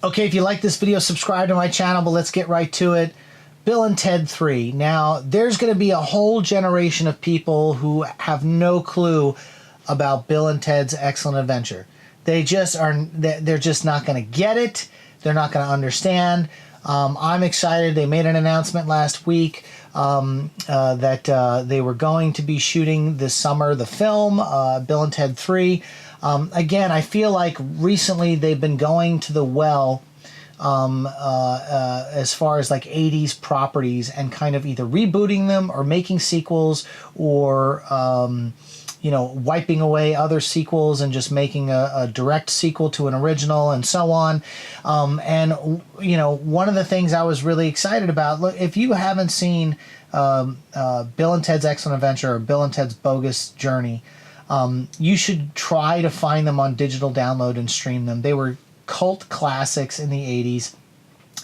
Okay, if you like this video, subscribe to my channel, but let's get right to it. Bill and Ted 3. Now, there's going to be a whole generation of people who have no clue about Bill and Ted's Excellent Adventure. They're just not going to get it. They're not going to understand. I'm excited. They made an announcement last week that they were going to be shooting this summer the film, Bill and Ted 3. Again, I feel like recently they've been going to the well as far as like 80s properties and kind of either rebooting them or making sequels or you know, wiping away other sequels and just making a direct sequel to an original and so on. And, you know, one of the things I was really excited about, look, if you haven't seen Bill and Ted's Excellent Adventure or Bill and Ted's Bogus Journey, you should try to find them on digital download and stream them. They were cult classics in the 80s.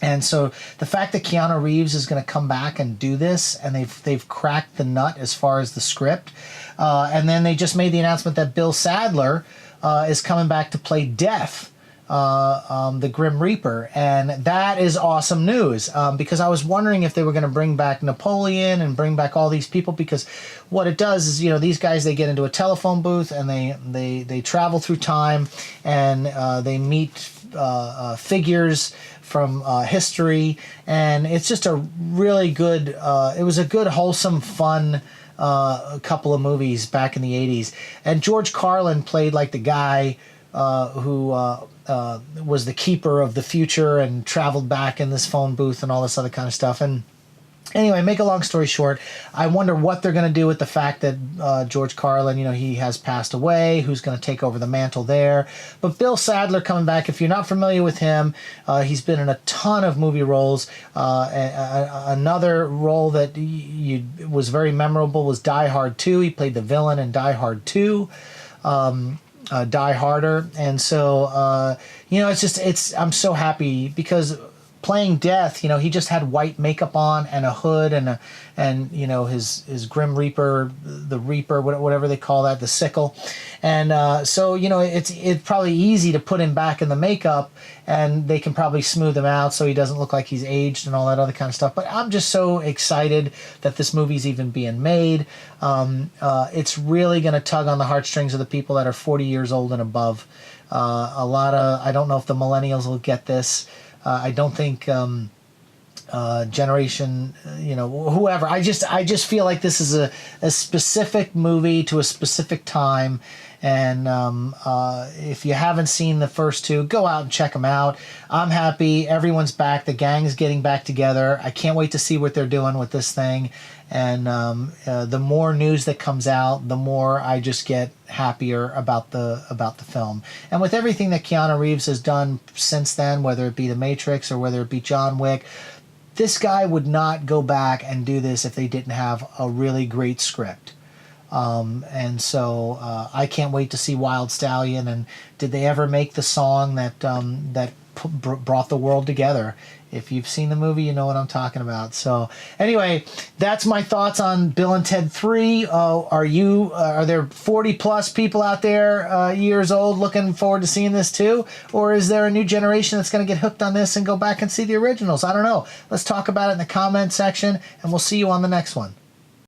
And so the fact that Keanu Reeves is going to come back and do this, and they've cracked the nut as far as the script, and then they just made the announcement that Bill Sadler is coming back to play Death, the Grim Reaper, and that is awesome news because I was wondering if they were going to bring back Napoleon and bring back all these people, because what it does is, you know, these guys, they get into a telephone booth and they travel through time and they meet figures from history, and it's just a really good it was a good, wholesome, fun couple of movies back in the 80s. And George Carlin played like the guy who was the keeper of the future and traveled back in this phone booth and all this other kind of stuff. And anyway, make a long story short, I wonder what they're going to do with the fact that George Carlin, you know, he has passed away, who's going to take over the mantle there. But Bill Sadler coming back, if you're not familiar with him, he's been in a ton of movie roles. Another role that was very memorable was Die Hard 2. He played the villain in Die Hard 2. Die Harder. And so, you know, I'm so happy because playing Death, you know, he just had white makeup on and a hood and you know, his Grim Reaper, the Reaper, whatever they call that, the sickle. And so, you know, it's probably easy to put him back in the makeup, and they can probably smooth him out so he doesn't look like he's aged and all that other kind of stuff. But I'm just so excited that this movie's even being made. It's really going to tug on the heartstrings of the people that are 40 years old and above. I don't know if the millennials will get this. I don't think generation, you know, whoever. I just feel like this is a specific movie to a specific time. And if you haven't seen the first two, go out and check them out. I'm happy. Everyone's back. The gang's getting back together. I can't wait to see what they're doing with this thing. And the more news that comes out, the more I just get happier about the film. And with everything that Keanu Reeves has done since then, whether it be The Matrix or whether it be John Wick, this guy would not go back and do this if they didn't have a really great script. And so I can't wait to see Wild Stallion. And did they ever make the song that brought the world together? If you've seen the movie, you know what I'm talking about. So anyway, that's my thoughts on Bill and Ted 3. Are there 40 plus people out there years old looking forward to seeing this too? Or is there a new generation that's going to get hooked on this and go back and see the originals? I don't know. Let's talk about it in the comment section, and we'll see you on the next one.